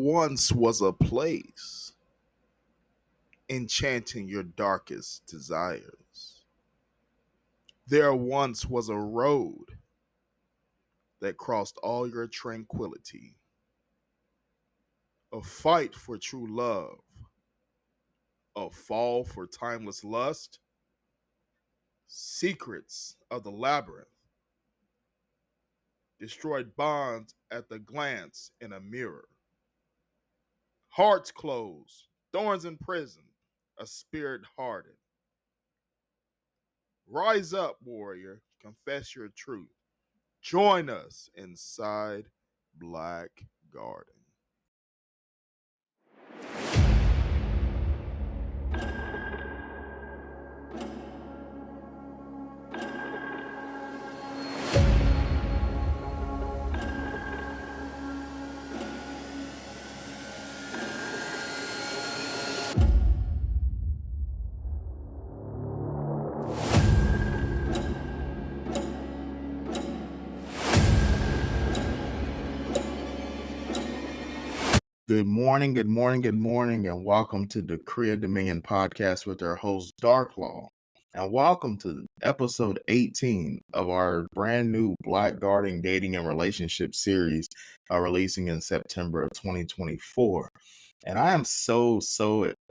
once was a place enchanting your darkest desires. There once was a road that crossed all your tranquility. A fight for true love, a fall for timeless lust, secrets of the labyrinth, destroyed bonds at the glance in a mirror. Hearts closed, thorns in prison, a spirit hardened. Rise up, warrior, confess your truth. Join us inside Black Garden. Good morning, and welcome to the Career Dominion podcast with our host, Darklaw. And welcome to episode 18 of our brand new Black Garden Dating and Relationship series, releasing in September of 2024. And I am so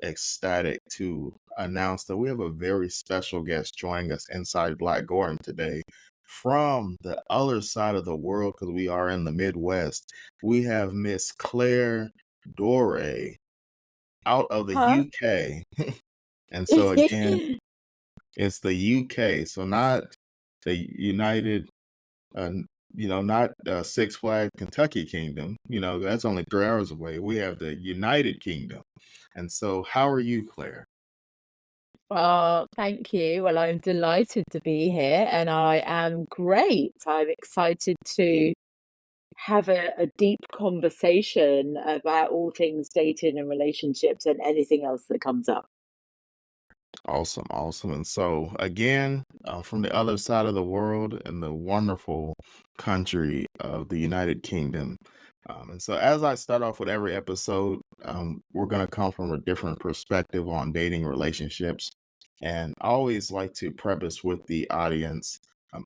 ecstatic to announce that we have a very special guest joining us inside Black Garden today. From the other side of the world, because we are in the Midwest, we have Miss Claire Dore out of the UK. And so again, it's the UK, so not the United, not Six Flags Kentucky Kingdom. That's only 3 hours away. We have the United Kingdom. And so how are you, Claire? Thank you. Well, I'm delighted to be here and I am great. I'm excited to have a deep conversation about all things dating and relationships and anything else that comes up. Awesome. And so again, from the other side of the world in the wonderful country of the United Kingdom. And so as I start off with every episode, we're going to come from a different perspective on dating relationships. And I always like to preface with the audience,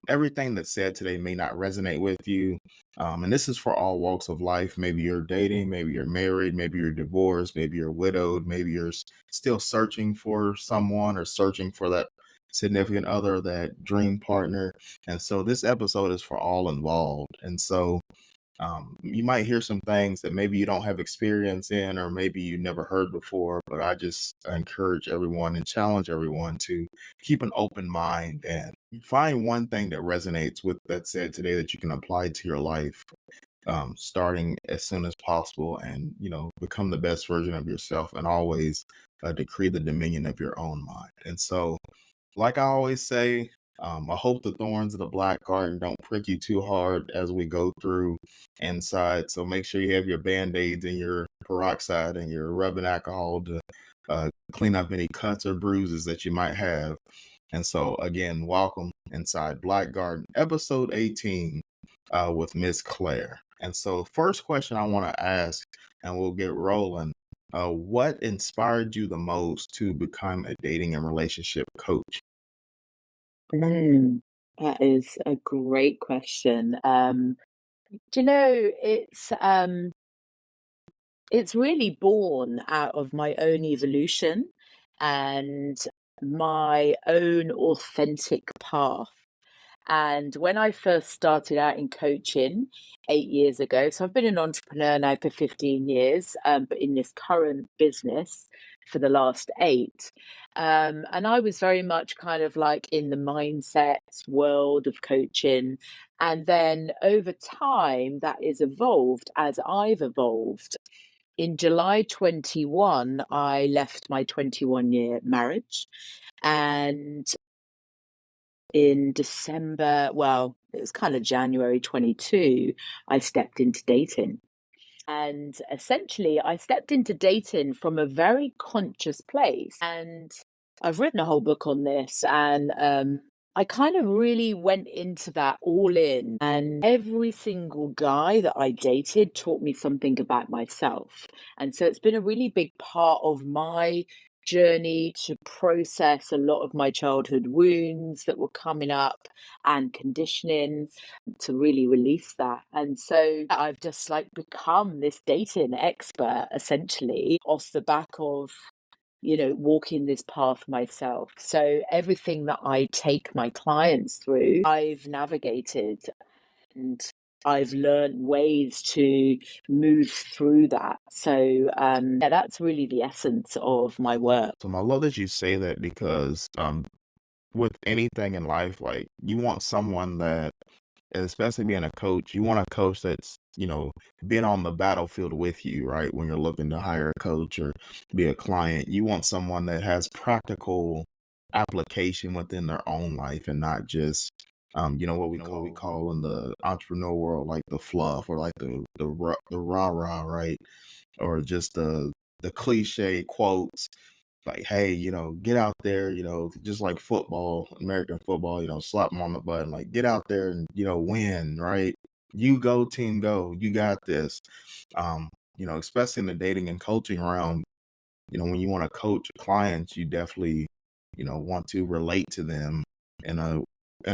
everything that's said today may not resonate with you. And this is for all walks of life. Maybe you're dating, maybe you're married, maybe you're divorced, maybe you're widowed, maybe you're still searching for someone or searching for that significant other, that dream partner. And so this episode is for all involved. And so you might hear some things that maybe you don't have experience in, or maybe you never heard before, but I just encourage everyone and challenge everyone to keep an open mind and find one thing that resonates with that said today that you can apply to your life, starting as soon as possible, and become the best version of yourself, and always decree the dominion of your own mind. And so, like I always say, I hope the thorns of the Black Garden don't prick you too hard as we go through inside. So make sure you have your Band-Aids and your peroxide and your rubbing alcohol to clean up any cuts or bruises that you might have. And so again, welcome inside Black Garden, episode 18 with Miss Claire. And so first question I want to ask, and we'll get rolling. What inspired you the most to become a dating and relationship coach? That is a great question. It's really born out of my own evolution and my own authentic path. And when I first started out in coaching 8 years ago, so I've been an entrepreneur now for 15 years, but in this current business for the last 8. And I was very much kind of like in the mindset world of coaching. And then over time, that is evolved as I've evolved. In July 21, I left my 21-year marriage. And in December, well, it was kind of January 22, I stepped into dating. And essentially, I stepped into dating from a very conscious place. And I've written a whole book on this. And I kind of really went into that all in, and every single guy that I dated taught me something about myself. And so it's been a really big part of my journey to process a lot of my childhood wounds that were coming up and conditioning to really release that. And so I've just like become this dating expert essentially off the back of walking this path myself. So everything that I take my clients through, I've navigated and I've learned ways to move through that. So yeah, that's really the essence of my work. So I love that you say that because with anything in life, like you want someone that, especially being a coach, you want a coach that's, been on the battlefield with you, right? When you're looking to hire a coach or be a client, you want someone that has practical application within their own life and not just, what we call in the entrepreneur world, like the fluff or like the rah rah, right? Or just the cliche quotes like, hey, get out there, just like football, American football, slap them on the butt, like get out there and, win, right? You go, team, go. You got this. Especially in the dating and coaching realm, when you want to coach clients, you definitely, want to relate to them in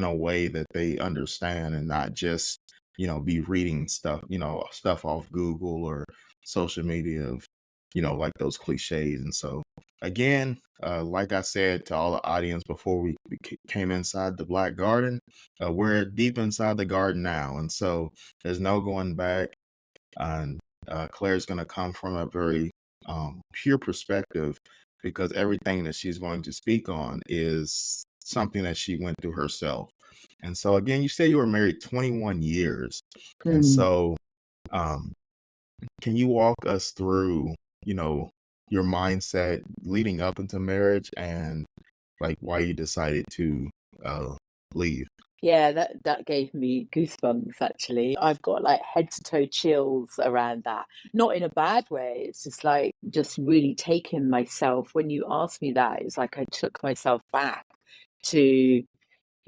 a way that they understand and not just, be reading stuff off Google or social media of, like those cliches. And so again, like I said to all the audience before we came inside the Black Garden, we're deep inside the garden now. And so there's no going back. And Claire's going to come from a very pure perspective because everything that she's going to speak on is something that she went through herself. And so, again, you say you were married 21 years. And Mm. so, um, can you walk us through, your mindset leading up into marriage and like why you decided to leave? Yeah, that gave me goosebumps actually. I've got like head to toe chills around that. Not in a bad way. It's just like just really taking myself. When you asked me that, it's like I took myself back to,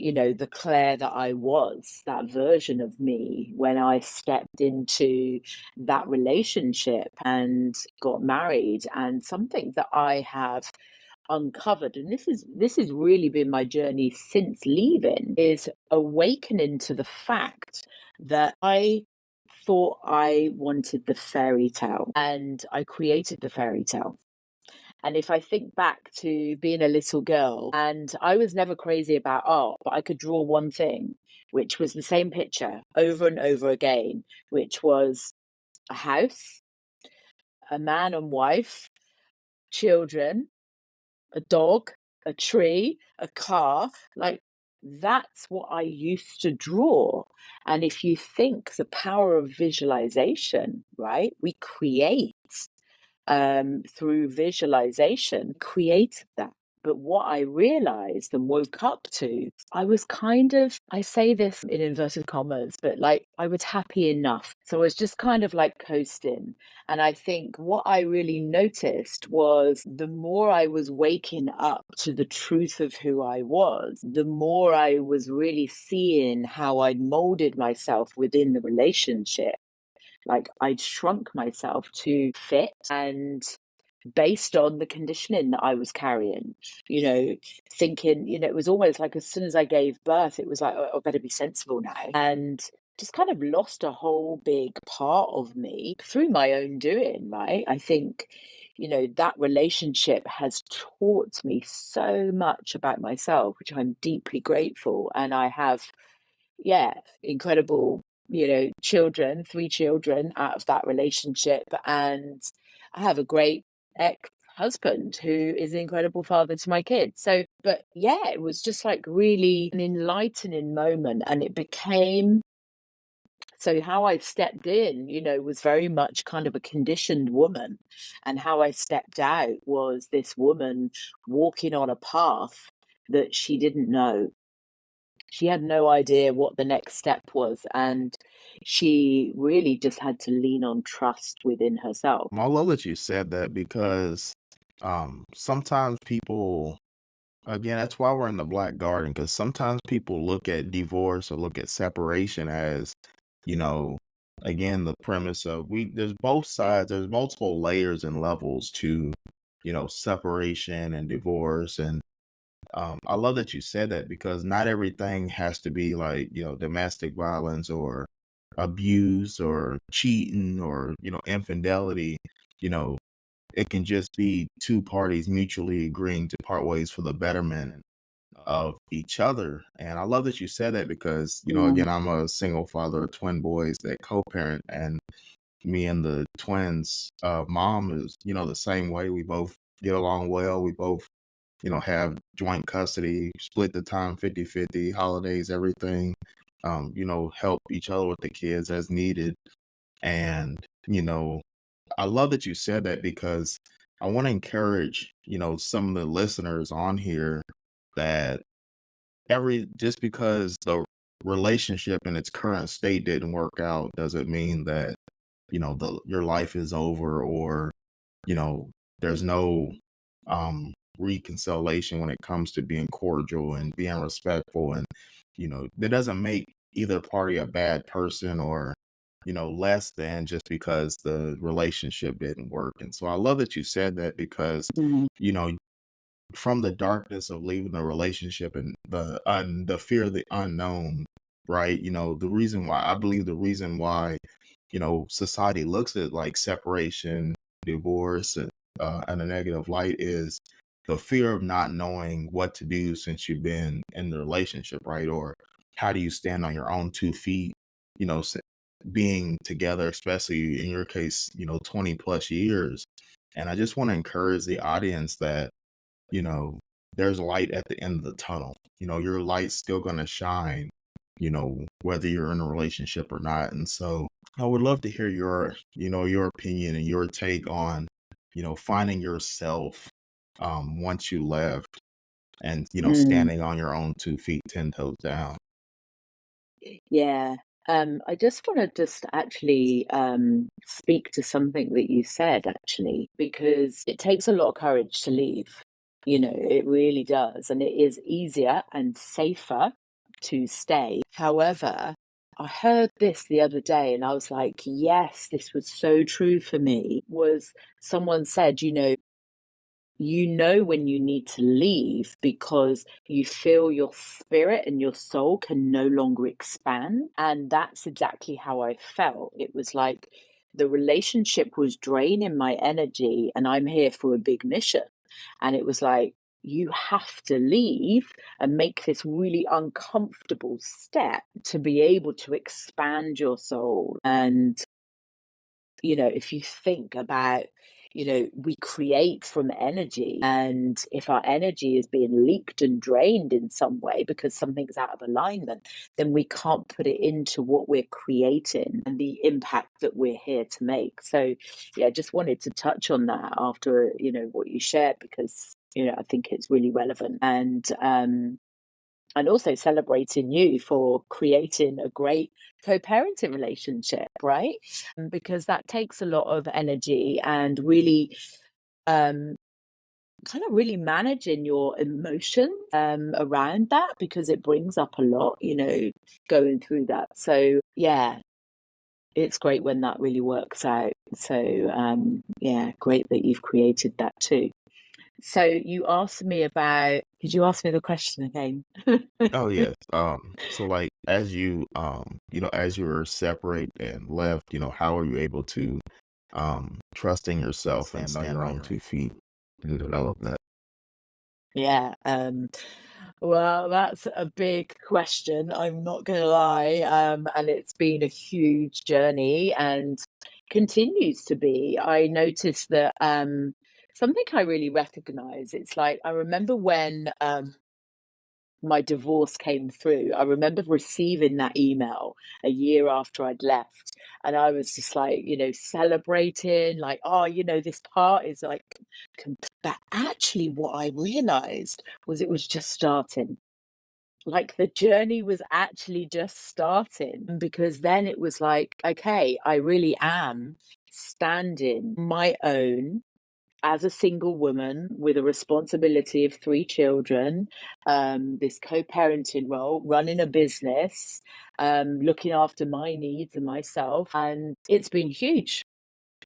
the Claire that I was, that version of me when I stepped into that relationship and got married, and something that I have uncovered, and this has really been my journey since leaving, is awakening to the fact that I thought I wanted the fairy tale and I created the fairy tale. And if I think back to being a little girl, and I was never crazy about art, but I could draw one thing, which was the same picture over and over again, which was a house, a man and wife, children, a dog, a tree, a car, like that's what I used to draw. And if you think the power of visualization, right? We create through visualization, created that. But what I realized and woke up to, I was kind of, I say this in inverted commas, but like I was happy enough. So I was just kind of like coasting. And I think what I really noticed was the more I was waking up to the truth of who I was, the more I was really seeing how I'd molded myself within the relationship. Like I'd shrunk myself to fit and based on the conditioning that I was carrying, you know, thinking, it was almost like as soon as I gave birth, it was like, oh, I better be sensible now. And just kind of lost a whole big part of me through my own doing, right? I think, that relationship has taught me so much about myself, which I'm deeply grateful. And I have, yeah, incredible, children, 3 children out of that relationship, and I have a great ex-husband who is an incredible father to my kids. So, but yeah, it was just like really an enlightening moment, and it became so how I stepped in, was very much kind of a conditioned woman, and how I stepped out was this woman walking on a path that she didn't know. She had no idea what the next step was, and she really just had to lean on trust within herself. I love that you said that because sometimes people Again, that's why we're in the Black Garden, because sometimes people look at divorce or look at separation as, you know, again, the premise of there's both sides, there's multiple layers and levels to, separation and divorce. And I love that you said that because not everything has to be like, domestic violence or abuse or cheating or, infidelity. You know, it can just be two parties mutually agreeing to part ways for the betterment of each other. And I love that you said that because, Mm, again, I'm a single father of twin boys that co-parent, and me and the twins mom is, the same way. We both get along well. We both, have joint custody, split the time 50-50, holidays, everything. Help each other with the kids as needed. And, I love that you said that because I want to encourage, some of the listeners on here that just because the relationship in its current state didn't work out doesn't mean that, your life is over, or, you know, there's no reconciliation when it comes to being cordial and being respectful. And, that doesn't make either party a bad person or, less than just because the relationship didn't work. And so I love that you said that because, mm, you know, from the darkness of leaving the relationship and the fear of the unknown, right? The reason why, society looks at like separation, divorce, and a negative light is the fear of not knowing what to do since you've been in the relationship, right? Or how do you stand on your own 2 feet, you know, s- being together, especially in your case, 20 plus years. And I just want to encourage the audience that, you know, there's light at the end of the tunnel. Your light's still going to shine, whether you're in a relationship or not. And so I would love to hear your opinion and your take on, finding yourself once you left and, mm. standing on your own 2 feet, 10 toes down. Yeah. I just want to just actually speak to something that you said, actually, because it takes a lot of courage to leave. It really does. And it is easier and safer to stay. However, I heard this the other day and I was like, yes, this was so true for me. Was someone said, when you need to leave because you feel your spirit and your soul can no longer expand. And that's exactly how I felt. It was like the relationship was draining my energy, and I'm here for a big mission. And it was like, you have to leave and make this really uncomfortable step to be able to expand your soul. And if you think about, we create from energy. And if our energy is being leaked and drained in some way because something's out of alignment, then we can't put it into what we're creating and the impact that we're here to make. So, yeah, just wanted to touch on that after, what you shared, because, I think it's really relevant. And also celebrating you for creating a great co-parenting relationship, right? Because that takes a lot of energy and really um kind of really managing your emotions around that, because it brings up a lot, going through that. So yeah, it's great when that really works out. So yeah, great that you've created that too. So you asked me about, did you ask me the question again? Oh yes. So like as you were separate and left, how are you able to trust in yourself and stand on your own 2 feet and develop that? Yeah, well, that's a big question, I'm not gonna lie, and it's been a huge journey and continues to be. I noticed that, something I really recognize, it's like, I remember when, my divorce came through. I remember receiving that email a year after I'd left, and I was just like, celebrating, like, oh, this part is like, but actually, what I realized was it was just starting. Like the journey was actually just starting, because then it was like, okay, I really am standing my own as a single woman with a responsibility of 3 children, this co-parenting role, running a business, looking after my needs and myself, and it's been huge.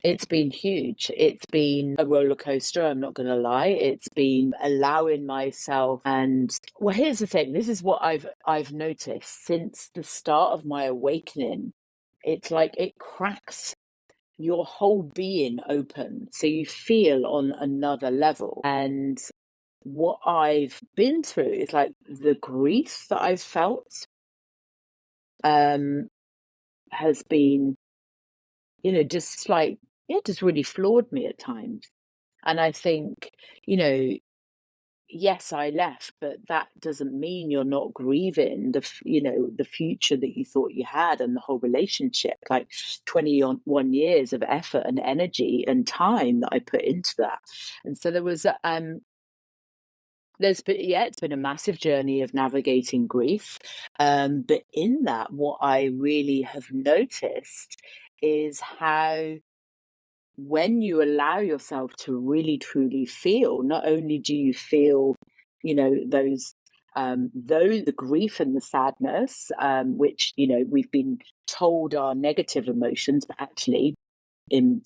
It's been huge. It's been a roller coaster, I'm not gonna lie. It's been allowing myself and well, here's the thing, this is what I've noticed since the start of my awakening. It's like it cracks your whole being open, so you feel on another level. And what I've been through is like the grief that I've felt um has been, just like just really floored me at times. And I think, you know, yes, I left, but that doesn't mean you're not grieving the future that you thought you had and the whole relationship. Like 21 years of effort and energy and time that I put into that. And so it's been a massive journey of navigating grief. But in that, what I really have noticed is how when you allow yourself to really truly feel, not only do you feel, the grief and the sadness, which, we've been told are negative emotions, but actually in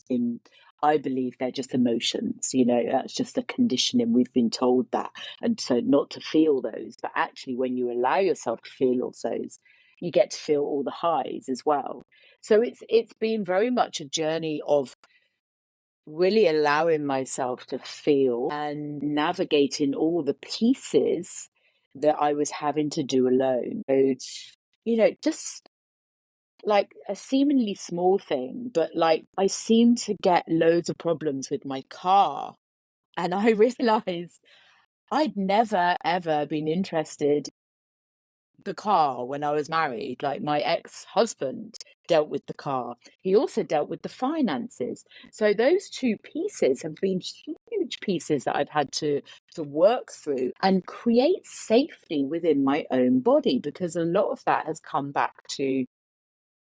I believe they're just emotions, that's just a conditioning. We've been told that. And so not to feel those, but actually when you allow yourself to feel all those, you get to feel all the highs as well. So it's been very much a journey of really allowing myself to feel and navigating all the pieces that I was having to do alone. So, just like a seemingly small thing, but like I seem to get loads of problems with my car. And I realized I'd never ever been interested the car when I was married. Like my ex-husband dealt with the car. He also dealt with the finances. So those two pieces have been huge pieces that I've had to work through and create safety within my own body, because a lot of that has come back to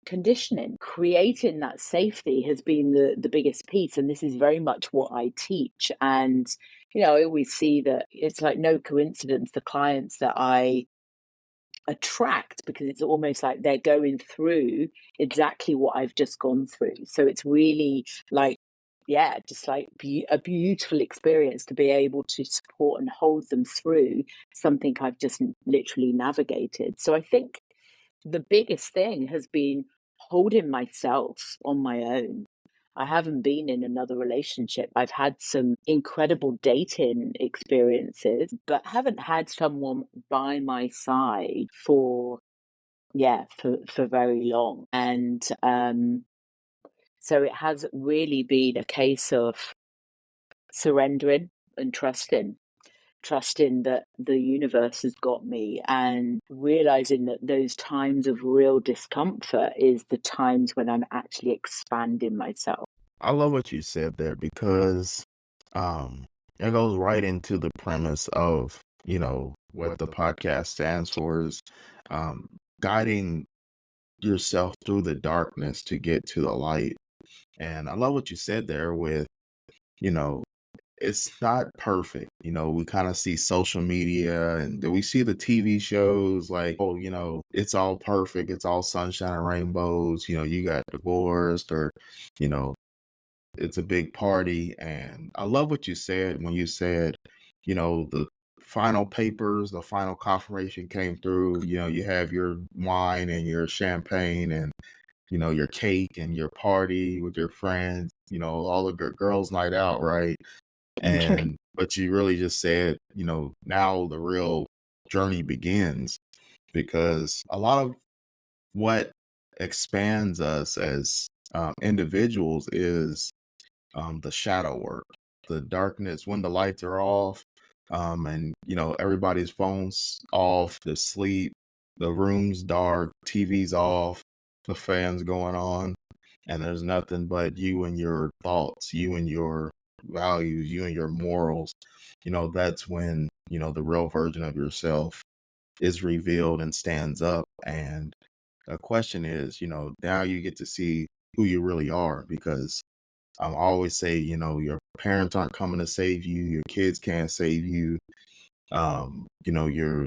conditioning. Creating that safety has been the biggest piece, and this is very much what I teach. And I always see that it's like no coincidence the clients that I attract, because it's almost like they're going through exactly what I've just gone through. So it's really like, yeah, just like a beautiful experience to be able to support and hold them through something I've just literally navigated. So I think the biggest thing has been holding myself on my own. I haven't been in another relationship. I've had some incredible dating experiences, but haven't had someone by my side for very long. And so it has really been a case of surrendering and trusting that the universe has got me, and realizing that those times of real discomfort is the times when I'm actually expanding myself. I love what you said there because it goes right into the premise of, what the podcast stands for is um, guiding yourself through the darkness to get to the light. And I love what you said there with, you know, it's not perfect. We kind of see social media and we see the TV shows like, oh, it's all perfect. It's all sunshine and rainbows. You got divorced or, you know, it's a big party. And I love what you said when you said, the final papers, the final confirmation came through. You have your wine and your champagne and, your cake and your party with your friends, all the girls' night out, right? And but you really just said, now the real journey begins because a lot of what expands us as individuals is the shadow work, the darkness when the lights are off, and everybody's phones off, the sleep, the room's dark, TV's off, the fans going on, and there's nothing but you and your thoughts, you and your values, you and your morals. That's when the real version of yourself is revealed and stands up. And the question is, now you get to see who you really are because I always say, your parents aren't coming to save you, your kids can't save you. Your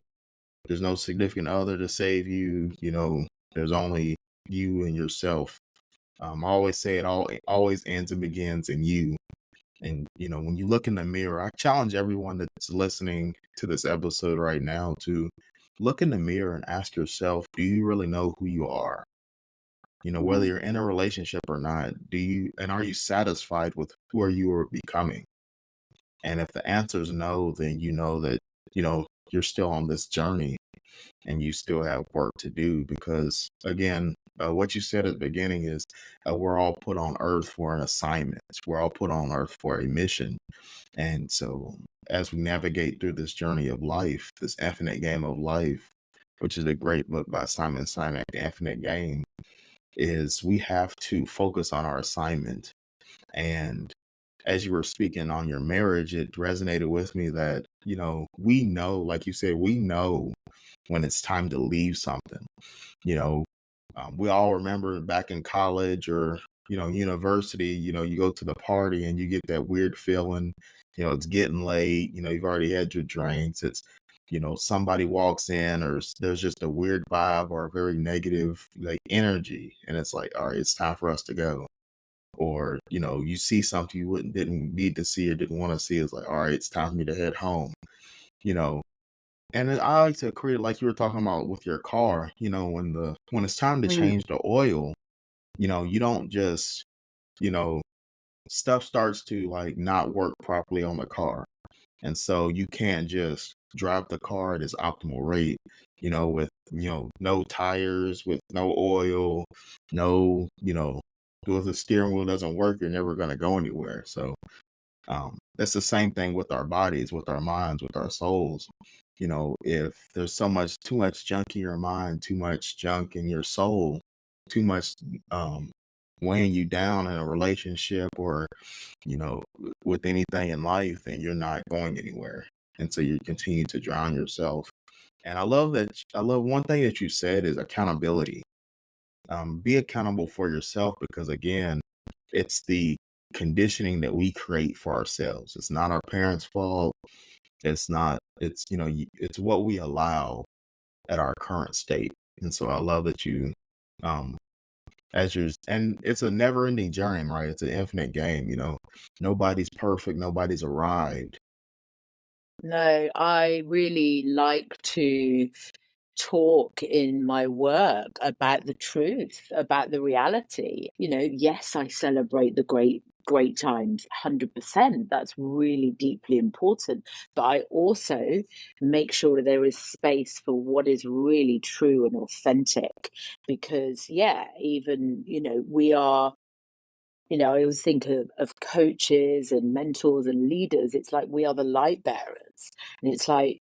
There's no significant other to save you. There's only you and yourself. I always say it always ends and begins in you. And when you look in the mirror, I challenge everyone that's listening to this episode right now to look in the mirror and ask yourself, do you really know who you are? Whether Mm. you're in a relationship or not, are you satisfied with who you are becoming? And if the answer is no, then you know that, you're still on this journey and you still have work to do because, again, what you said at the beginning is we're all put on earth for an assignment. We're all put on earth for a mission. And so as we navigate through this journey of life, this infinite game of life, which is a great book by Simon Sinek, The Infinite Game, is we have to focus on our assignment. And as you were speaking on your marriage, it resonated with me that, we know, like you said, we know when it's time to leave something. You know, we all remember back in college or, university, you go to the party and you get that weird feeling, it's getting late, you've already had your drinks. It's, somebody walks in or there's just a weird vibe or a very negative like energy. And it's like, all right, it's time for us to go. Or, you see something you didn't need to see or didn't want to see. It's like, all right, it's time for me to head home, you know, and then I like to create, like you were talking about with your car, when it's time to Mm. change the oil, you don't just, you know, stuff starts to like not work properly on the car. And so you can't just drive the car at its optimal rate, with, no tires, with no oil, no, if the steering wheel doesn't work, you're never going to go anywhere. So that's the same thing with our bodies, with our minds, with our souls. If there's too much junk in your mind, too much junk in your soul, too much um, weighing you down in a relationship or, you know, with anything in life, then you're not going anywhere. And so you continue to drown yourself. And I love one thing that you said is accountability. Be accountable for yourself because, again, it's the conditioning that we create for ourselves. It's not our parents' fault. It's not, it's, it's what we allow at our current state. And so I love that um, and it's a never ending journey, right? It's an infinite game, nobody's perfect. Nobody's arrived. No, I really like to talk in my work about the truth, about the reality. Yes, I celebrate the great times, 100%. That's really deeply important. But I also make sure there is space for what is really true and authentic. Because, yeah, even, we are. I always think of coaches and mentors and leaders. It's like we are the light bearers. And it's like,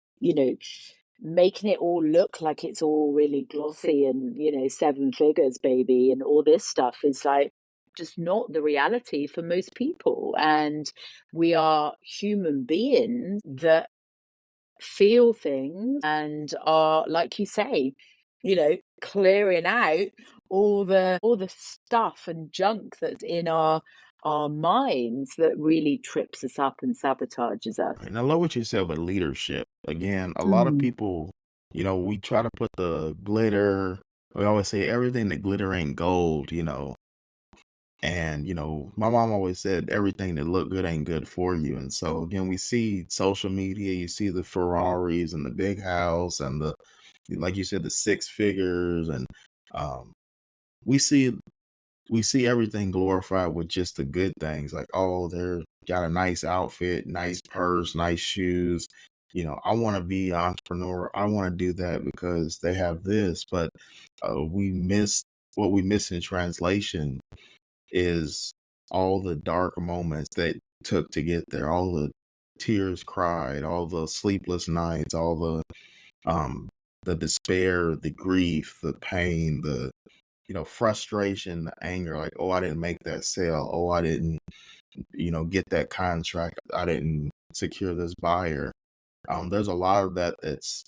making it all look like it's all really glossy and, seven figures, baby, and all this stuff is like just not the reality for most people. And we are human beings that feel things and are, like you say, clearing out all the stuff and junk that's in our minds that really trips us up and sabotages us. And I love what you said with leadership. Again, a lot of Mm. people, we try to put the glitter, we always say everything that glitter ain't gold, and, my mom always said everything that look good ain't good for you. And so again, we see social media, you see the Ferraris and the big house and like you said, the six figures. And um, we see, we see everything glorified with just the good things. Like, oh, they're got a nice outfit, nice purse, nice shoes. I want to be an entrepreneur. I want to do that because they have this. But what we miss in translation is all the dark moments that took to get there, all the tears cried, all the sleepless nights, all um the despair, the grief, the pain, the frustration, the anger, like, oh, I didn't make that sale, oh, I didn't, get that contract, I didn't secure this buyer. There's a lot of that that's,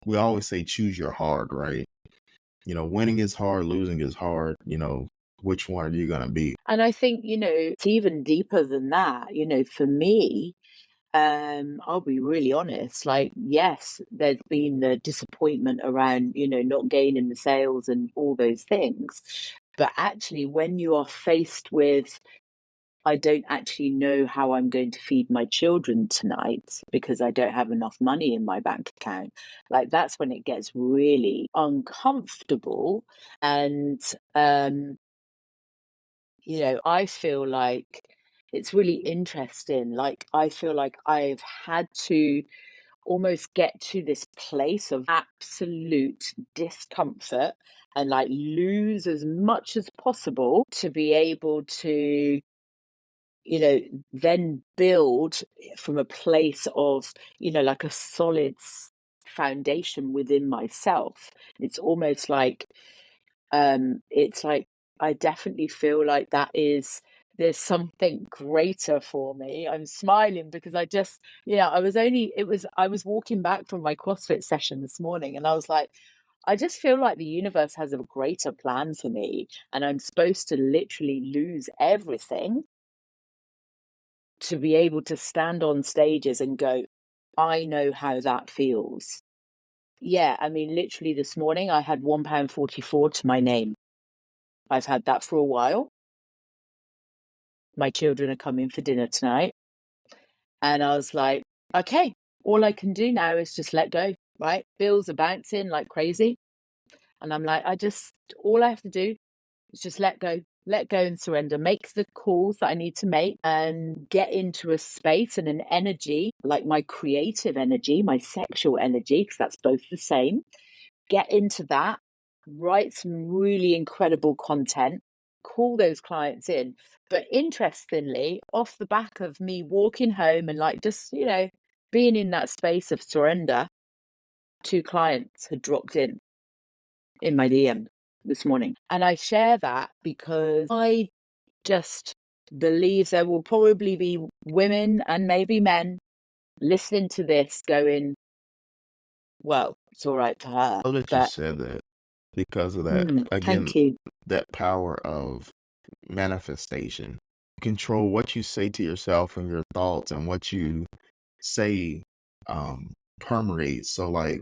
we always say choose your hard, right? Winning is hard, losing is hard, which one are you going to be? And I think, it's even deeper than that. For me, I'll be really honest, like, yes, there's been the disappointment around, not gaining the sales and all those things. But actually, when you are faced with, I don't actually know how I'm going to feed my children tonight because I don't have enough money in my bank account. Like, that's when it gets really uncomfortable. And, um, I feel like it's really interesting. Like, I feel like I've had to almost get to this place of absolute discomfort and like lose as much as possible to be able to, then build from a place of, like a solid foundation within myself. It's almost like, it's like I definitely feel like there's something greater for me. I'm smiling because I was walking back from my CrossFit session this morning and I was like, I just feel like the universe has a greater plan for me and I'm supposed to literally lose everything to be able to stand on stages and go, I know how that feels. Yeah, I mean, literally this morning I had £1.44 to my name. I've had that for a while. My children are coming for dinner tonight. And I was like, okay, all I can do now is just let go, right? Bills are bouncing like crazy. And I'm like, all I have to do is just let go and surrender, make the calls that I need to make and get into a space and an energy, like my creative energy, my sexual energy, because that's both the same. Get into that, write some really incredible content, call those clients in. But interestingly, off the back of me walking home and like just, being in that space of surrender, 2 clients had dropped in my DM this morning. And I share that because I just believe there will probably be women and maybe men listening to this going, well, it's all right for her. Love that you But said that because of that. Again, thank you. that power of manifestation. Control what you say to yourself and your thoughts and what you say permeates. So like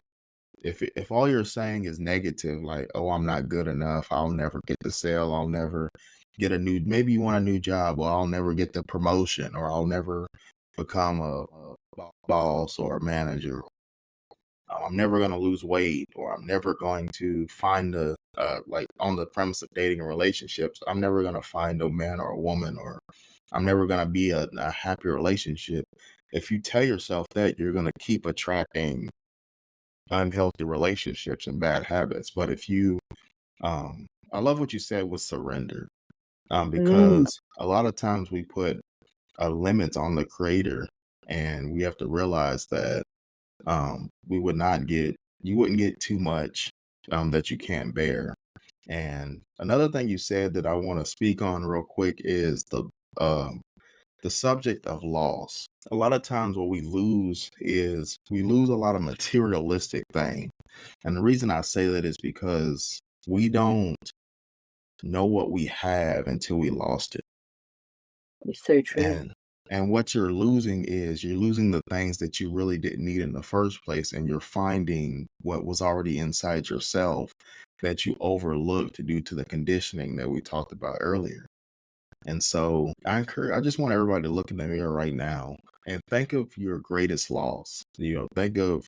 if all you're saying is negative, like, oh, I'm not good enough, I'll never get the sale, I'll never get maybe you want a new job, or I'll never get the promotion, or I'll never become a boss or a manager. I'm never going to lose weight, or I'm never going to find like on the premise of dating and relationships, I'm never going to find a man or a woman, or I'm never going to be a happy relationship. If you tell yourself that, you're going to keep attracting unhealthy relationships and bad habits. But if you, I love what you said with surrender, Mm, because a lot of times we put a limit on the creator, and we have to realize that you wouldn't get too much that you can't bear. And another thing you said that I want to speak on real quick is um, the subject of loss. A lot of times what we lose is we lose a lot of materialistic things. And the reason I say that is because we don't know what we have until we lost it. it's so true. And what you're losing is you're losing the things that you really didn't need in the first place, and you're finding what was already inside yourself that you overlooked due to the conditioning that we talked about earlier. And so I just want everybody to look in the mirror right now and think of your greatest loss. Think of,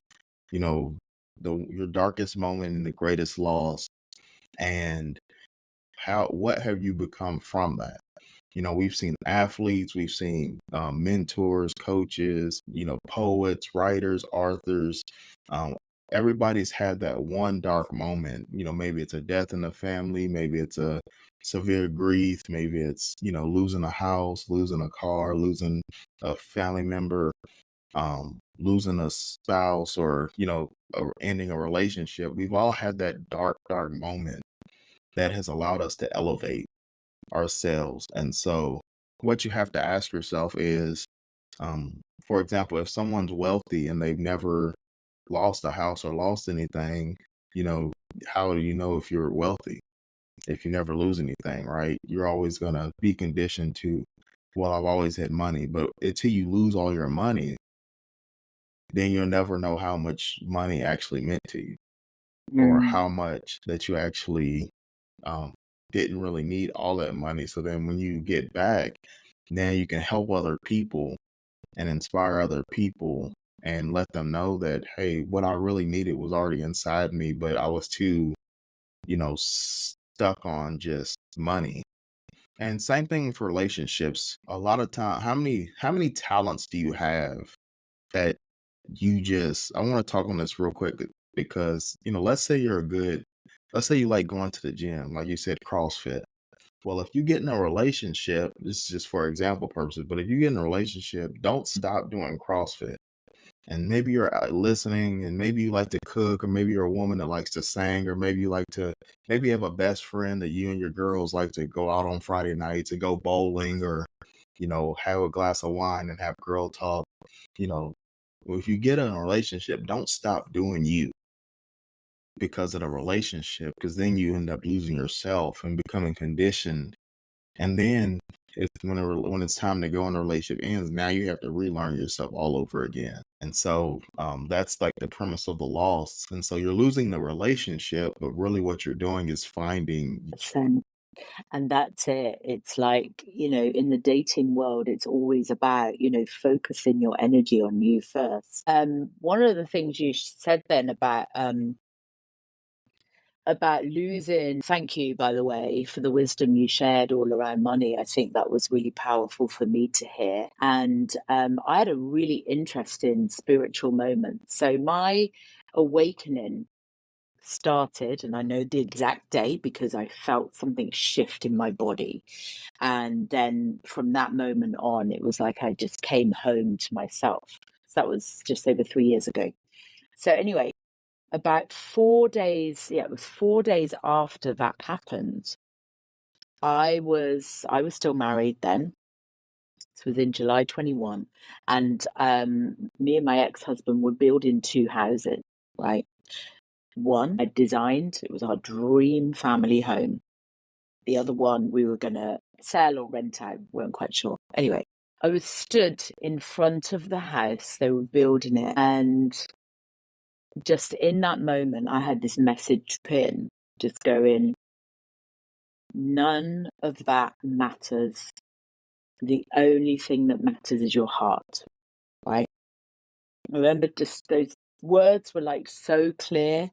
you know, your darkest moment and the greatest loss, and what have you become from that? We've seen athletes, we've seen mentors, coaches, poets, writers, authors. Um, everybody's had that one dark moment. Maybe it's a death in the family, maybe it's a severe grief, maybe it's, losing a house, losing a car, losing a family member, losing a spouse, or ending a relationship. We've all had that dark, dark moment that has allowed us to elevate ourselves. And so what you have to ask yourself is, for example, if someone's wealthy and they've never lost a house or lost anything, you know, how do you know if you're wealthy? if you never lose anything, right? You're always going to be conditioned to, well, I've always had money, but until you lose all your money, then you'll never know how much money actually meant to you, or Mm, how much that you actually um, didn't really need all that money. So then when you get back, now you can help other people and inspire other people and let them know that, hey, what I really needed was already inside me, but I was too, stuck on just money. And same thing for relationships. A lot of time, how many talents do you have that you just, I want to talk on this real quick because, let's say you like going to the gym, like you said, CrossFit. Well, if you get in a relationship, this is just for example purposes, but if you get in a relationship, don't stop doing CrossFit. And maybe you're listening, and maybe you like to cook, or maybe you're a woman that likes to sing, or maybe you have a best friend that you and your girls like to go out on Friday nights and go bowling, or, have a glass of wine and have girl talk. You know, well, if you get in a relationship, don't stop doing you because of the relationship, because then you end up losing yourself and becoming conditioned. And then when it's time to go and the relationship ends, now you have to relearn yourself all over again. And so that's like the premise of the loss. And so you're losing the relationship, but really what you're doing is finding. percent. And that's it. It's like, in the dating world, it's always about, focusing your energy on you first. One of the things you said then about losing, thank you, by the way, for the wisdom you shared all around money. I think that was really powerful for me to hear. And I had a really interesting spiritual moment. So my awakening started, and I know the exact day because I felt something shift in my body. And then from that moment on, it was like I just came home to myself. So that was just over 3 years ago. So anyway, about 4 days, yeah, it was 4 days after that happened. I was still married then. This was in July 21. And me and my ex-husband were building two houses, right? One I designed, it was our dream family home. The other one we were gonna sell or rent out, weren't quite sure. Anyway, I was stood in front of the house, they were building it, and just in that moment, I had this message pin just going, none of that matters. The only thing that matters is your heart, right? I remember just those words were like so clear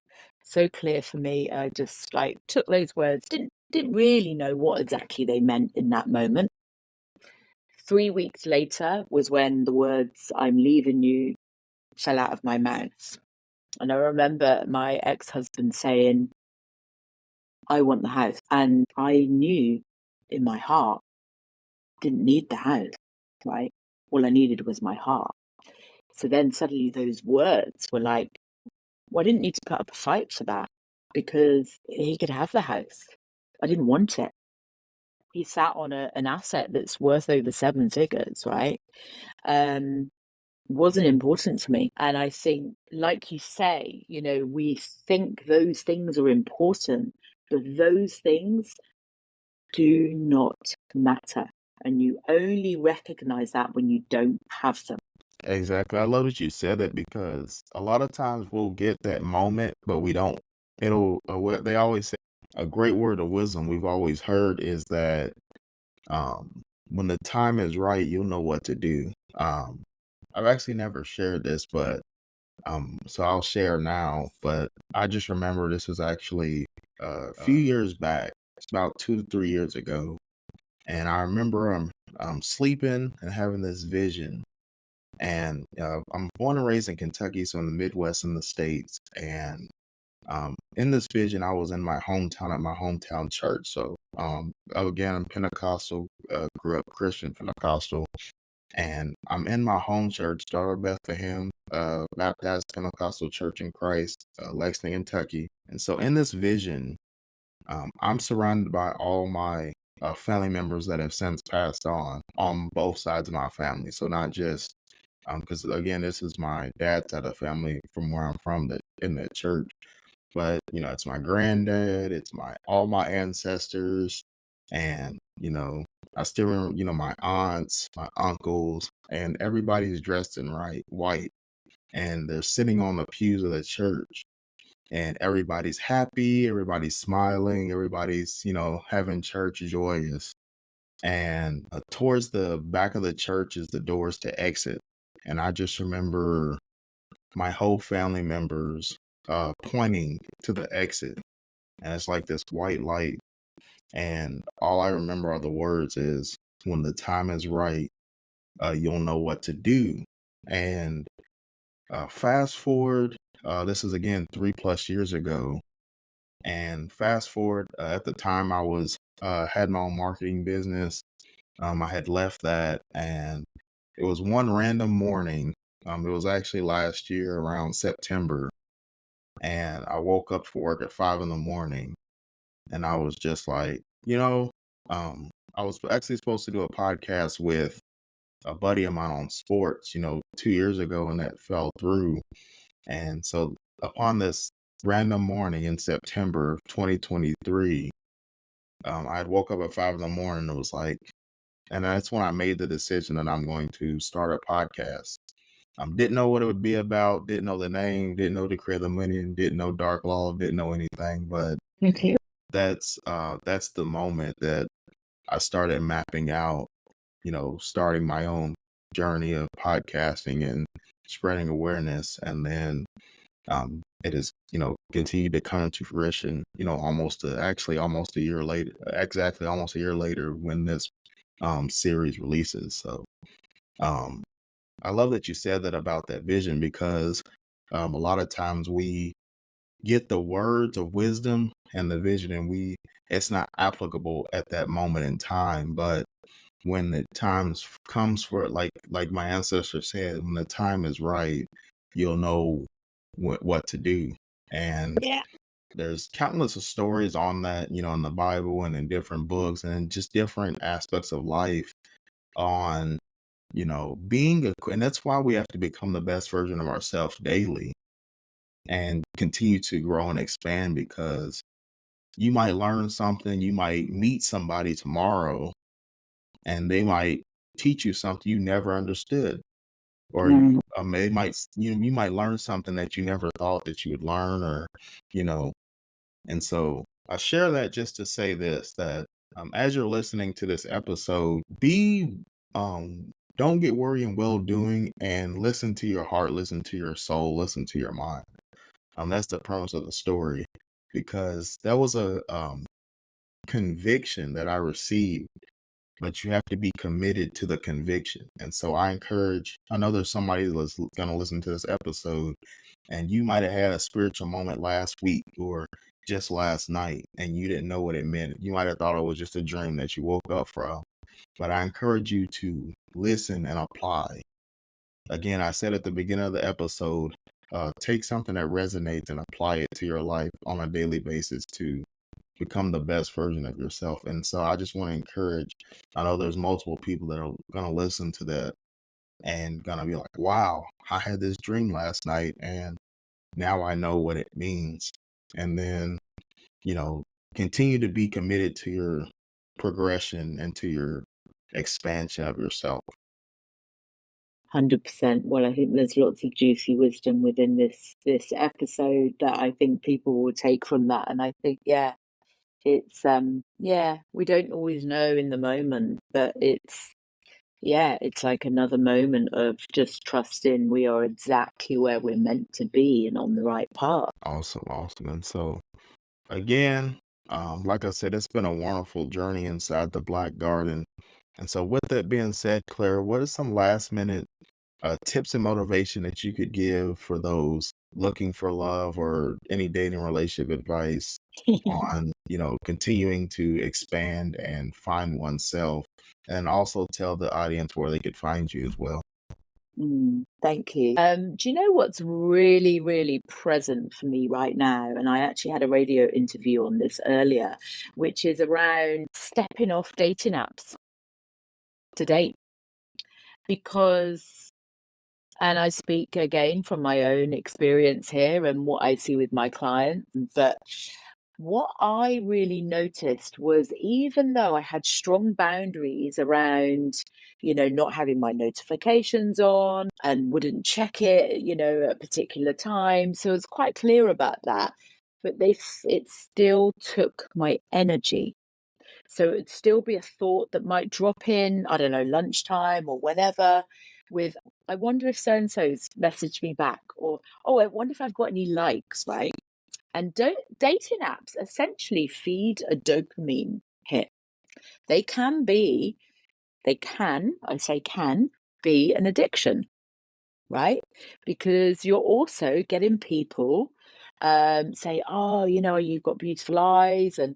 for me. I just like took those words, didn't really know what exactly they meant in that moment. 3 weeks later was when the words "I'm leaving you" fell out of my mouth. And I remember my ex-husband saying, I want the house. And I knew in my heart, didn't need the house, right? All I needed was my heart. So then suddenly those words were like, well, I didn't need to put up a fight for that because he could have the house. I didn't want it. He sat on an asset that's worth over 7 figures, right? Um, wasn't important to me. And I think, like you say, we think those things are important, but those things do not matter. And you only recognize that when you don't have them. Exactly. I love that you said that because a lot of times we'll get that moment, but we don't. What they always say, a great word of wisdom we've always heard is that when the time is right, you'll know what to do. I've actually never shared this, but so I'll share now. But I just remember this was actually a few years back. It's about 2 to 3 years ago, and I remember sleeping and having this vision. And I'm born and raised in Kentucky, so in the Midwest in the States. And in this vision, I was in my hometown at my hometown church. So again, I'm Pentecostal, grew up Christian Pentecostal, and I'm in my home church, Dore, Bethlehem, Baptist Pentecostal Church in Christ, Lexington, Kentucky. And so in this vision, I'm surrounded by all my family members that have since passed on both sides of my family. So not just because again, this is my dad's side of the family from where I'm from, that in that church. but it's my granddad, it's all my ancestors, and I still remember, my aunts, my uncles, and everybody's dressed in white, and they're sitting on the pews of the church, and everybody's happy, everybody's smiling, everybody's, having church joyous. And towards the back of the church is the doors to exit. And I just remember my whole family members pointing to the exit. And it's like this white light. And all I remember are the words is, when the time is right, you'll know what to do. And fast forward, this is again 3+ years ago. And fast forward, at the time I was had my own marketing business. I had left that, and it was one random morning. It was actually last year around September, and I woke up for work at 5 in the morning, and I was just like, I was actually supposed to do a podcast with a buddy of mine on sports, 2 years ago, and that fell through. And so, upon this random morning in September of 2023, I had woke up at 5 in the morning. And it was like, and that's when I made the decision that I'm going to start a podcast. Didn't know what it would be about, didn't know the name, didn't know the create the money, didn't know Dark Law, didn't know anything. But Okay. that's the moment that I started mapping out, starting my own journey of podcasting and spreading awareness. And then it has, continued to come to fruition, almost a year later, exactly almost a year later, when this series releases. So um, I love that you said that about that vision, because a lot of times we get the words of wisdom and the vision, and it's not applicable at that moment in time. But when the times comes for it, like my ancestor said, when the time is right, you'll know what to do. And Yeah. there's countless of stories on that, in the Bible and in different books and just different aspects of life on, and that's why we have to become the best version of ourselves daily and continue to grow and expand, because you might learn something, you might meet somebody tomorrow, and they might teach you something you never understood, or Mm. they might, you might learn something that you never thought that you would learn, or, you know, and so I share that just to say this, that as you're listening to this episode, don't get worried in well doing, and listen to your heart, listen to your soul, listen to your mind. That's the premise of the story, because that was a conviction that I received, but you have to be committed to the conviction. And so I know there's somebody that's going to listen to this episode, and you might have had a spiritual moment last week or just last night, and you didn't know what it meant. You might have thought it was just a dream that you woke up from. But I encourage you to listen and apply. Again, I said at the beginning of the episode, take something that resonates and apply it to your life on a daily basis to become the best version of yourself. And so I just want to encourage, I know there's multiple people that are going to listen to that and going to be like, wow, I had this dream last night and now I know what it means. And then, you know, continue to be committed to your progression and to your expansion of yourself. 100%. Well, I think there's lots of juicy wisdom within this episode that I think people will take from that. And I think, yeah, it's we don't always know in the moment, but it's like another moment of just trusting we are exactly where we're meant to be and on the right path. Awesome, awesome. And so again, like I said, it's been a wonderful journey inside the Black Garden. And so with that being said, Claire, what are some last minute tips and motivation that you could give for those looking for love, or any dating relationship advice on, continuing to expand and find oneself, and also tell the audience where they could find you as well? Thank you. Do you know what's really, really present for me right now? And I actually had a radio interview on this earlier, which is around stepping off dating apps to date. Because And I speak again from my own experience here and what I see with my clients. But what I really noticed was even though I had strong boundaries around, not having my notifications on and wouldn't check it, at particular times. So I was quite clear about that. But it still took my energy. So it'd still be a thought that might drop in, I don't know, lunchtime or whenever, with, I wonder if so and so's messaged me back, or, oh, I wonder if I've got any likes, right? And dating apps essentially feed a dopamine hit. They can be, I say can be an addiction, right? Because you're also getting people say, oh, you've got beautiful eyes, and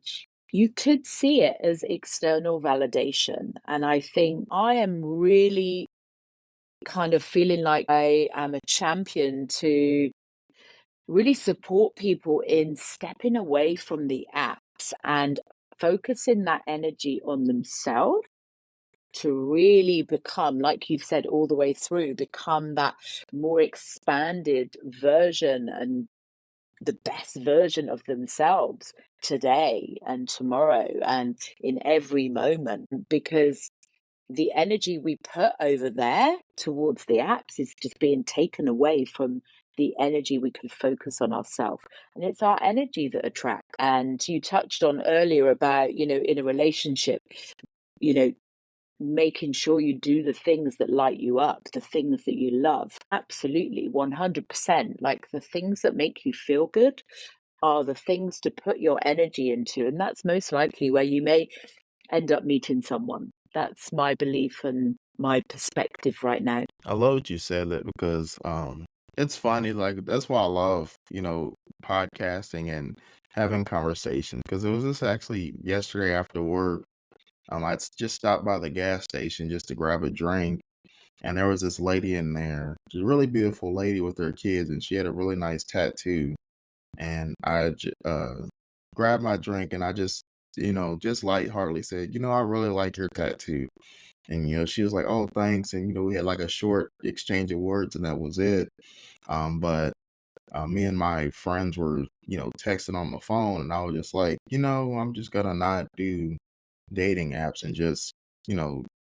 you could see it as external validation. And I think I am really kind of feeling like I am a champion to really support people in stepping away from the apps and focusing that energy on themselves to really become, like you've said all the way through, become that more expanded version and the best version of themselves today and tomorrow and in every moment, because the energy we put over there towards the apps is just being taken away from the energy we could focus on ourselves. And it's our energy that attracts. And you touched on earlier about, in a relationship, you know, making sure you do the things that light you up, the things that you love. Absolutely, 100%. Like the things that make you feel good are the things to put your energy into. And that's most likely where you may end up meeting someone. That's my belief and my perspective right now. I love that you said that because it's funny, like that's why I love, podcasting and having conversations. Because it was just actually yesterday after work. Just stopped by the gas station just to grab a drink, and there was this lady in there, she's a really beautiful lady with her kids, and she had a really nice tattoo. And grabbed my drink, and I just lightheartedly said, I really like your tattoo. And she was like, "Oh, thanks." And we had like a short exchange of words, and that was it. But me and my friends were, texting on the phone, and I was just like, I'm just gonna not do dating apps and just,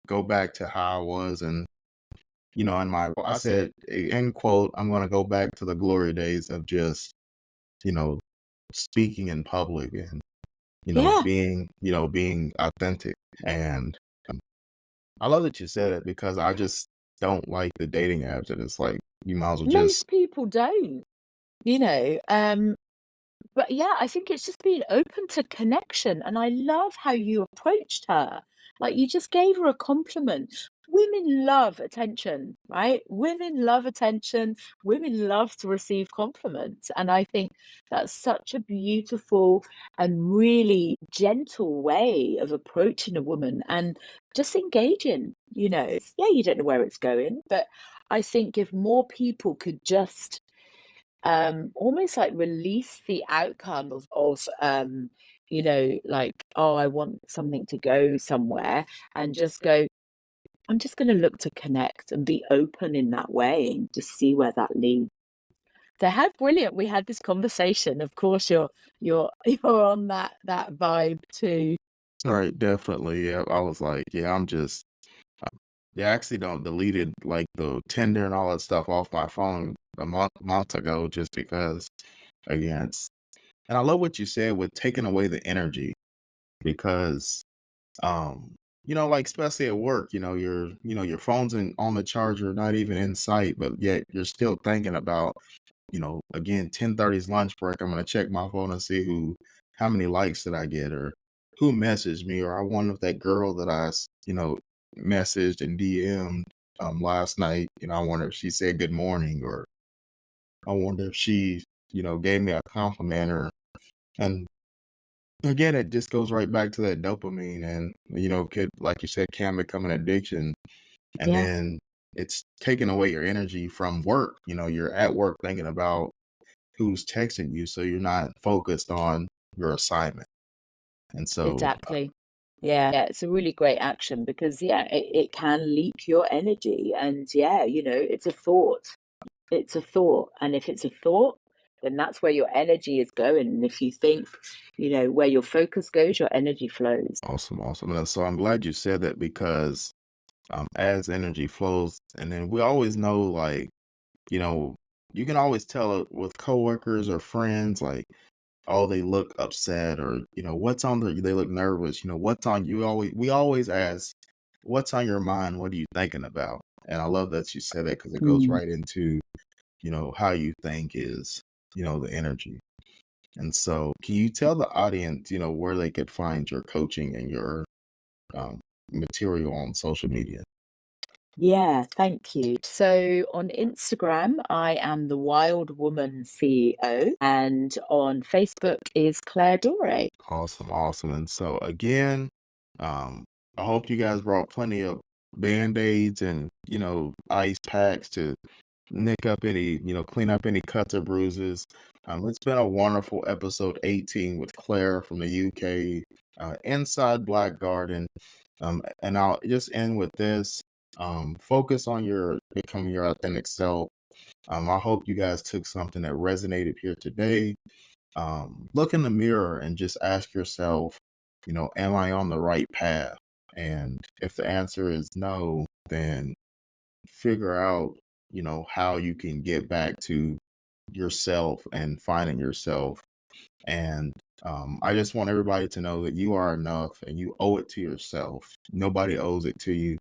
go back to how I was. And, I said, end quote, I'm gonna go back to the glory days of just, you know, speaking in public and, Yeah. being authentic. And I love that you said it because I just don't like the dating apps. And it's like, you might as well just Most people don't, you know. But yeah, I think it's just being open to connection. And I love how you approached her. Like you just gave her a compliment. Women love attention, right? Women love attention. Women love to receive compliments. And I think that's such a beautiful and really gentle way of approaching a woman and just engaging, Yeah, you don't know where it's going, but I think if more people could just almost like release the outcome of like, oh, I want something to go somewhere, and just go, I'm just going to look to connect and be open in that way and just see where that leads. So how brilliant we had this conversation. Of course you're you're on that vibe too. right, definitely. Yeah, I was like, yeah, I'm just yeah, I actually don't deleted like the Tinder and all that stuff off my phone a month ago just because again and I love what you said with taking away the energy because like especially at work, your phone's on the charger, not even in sight, but yet you're still thinking about, again, 10:30's lunch break. I'm gonna check my phone and see how many likes did I get, or who messaged me, or I wonder if that girl that messaged and DM'd last night, I wonder if she said good morning, or I wonder if she, gave me a compliment, or and again, it just goes right back to that dopamine and, could, like you said, can become an addiction. And Yeah, then it's taking away your energy from work. You're at work thinking about who's texting you. So you're not focused on your assignment. And so, exactly. Yeah, it's a really great action because, yeah, it can leak your energy. And yeah, it's a thought. It's a thought. And if it's a thought, then that's where your energy is going. And if you think, where your focus goes, your energy flows. Awesome, awesome. And so I'm glad you said that because as energy flows, and then we always know, like, you know, you can always tell it with coworkers or friends, like, oh, they look upset, or what's on they look nervous. What's on you? Always we always ask, what's on your mind? What are you thinking about? And I love that you said that because it goes Mm. right into how you think is the energy. And so, can you tell the audience where they could find your coaching and your um, material on social media? Yeah, thank you. So on Instagram, I am the Wild Woman CEO, and on Facebook is Claire Dore. Awesome, awesome. And so again, um, I hope you guys brought plenty of band-aids and ice packs to nick up any, clean up any cuts or bruises. It's been a wonderful episode 18 with Claire from the UK, inside Black Garden. And I'll just end with this. Focus on your becoming your authentic self. I hope you guys took something that resonated here today. Look in the mirror and just ask yourself, am I on the right path? And if the answer is no, then figure out, how you can get back to yourself and finding yourself. And I just want everybody to know that you are enough and you owe it to yourself. Nobody owes it to you,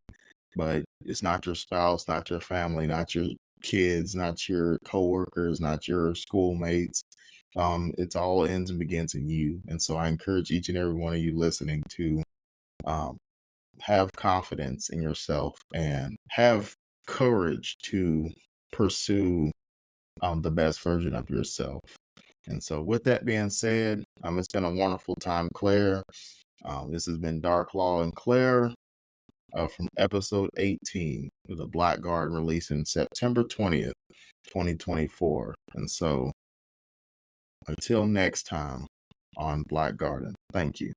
but it's not your spouse, not your family, not your kids, not your coworkers, not your schoolmates. It's all ends and begins in you. And so I encourage each and every one of you listening to um, have confidence in yourself and have courage to pursue the best version of yourself. And so, with that being said, it's been a wonderful time, Claire. This has been Dark Law and Claire from episode 18 of the Black Garden, releasing September 20th, 2024. And so, until next time on Black Garden, thank you.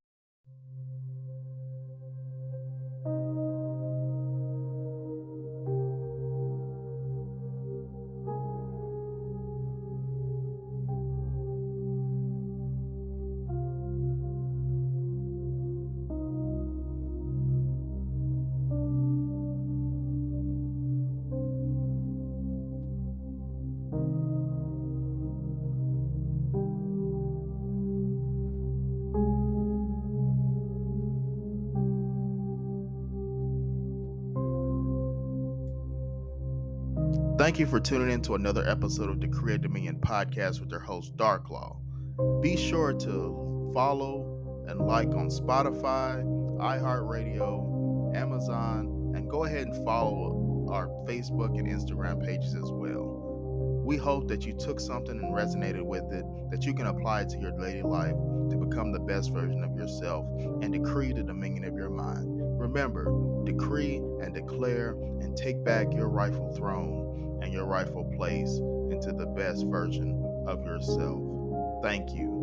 Thank you for tuning in to another episode of the Create Dominion podcast with your host, Dark Law. Be sure to follow and like on Spotify, iHeartRadio, Amazon, and go ahead and follow our Facebook and Instagram pages as well. We hope that you took something and resonated with it, that you can apply it to your daily life to become the best version of yourself and decree the dominion of your mind. Remember, decree and declare and take back your rightful throne and your rightful place into the best version of yourself. Thank you.